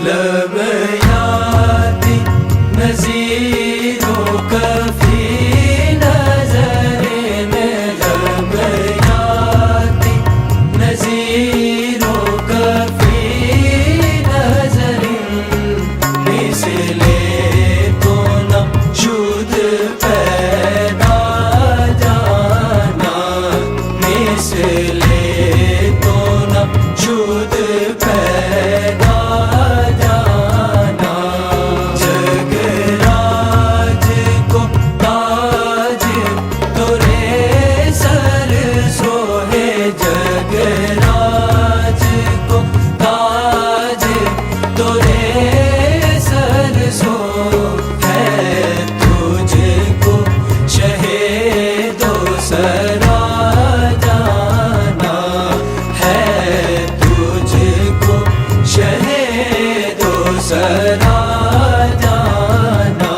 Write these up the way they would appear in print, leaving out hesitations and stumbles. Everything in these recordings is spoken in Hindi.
लब यादी नज़ीरों कफ़ी नज़रें में, लब यादी नज़ीरों कफ़ी नज़रें मिसले तो न शुद पैदा जाना, मिसले तो न शुद पैदा सदा जाना।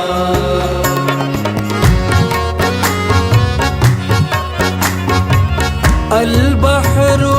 अल बहरु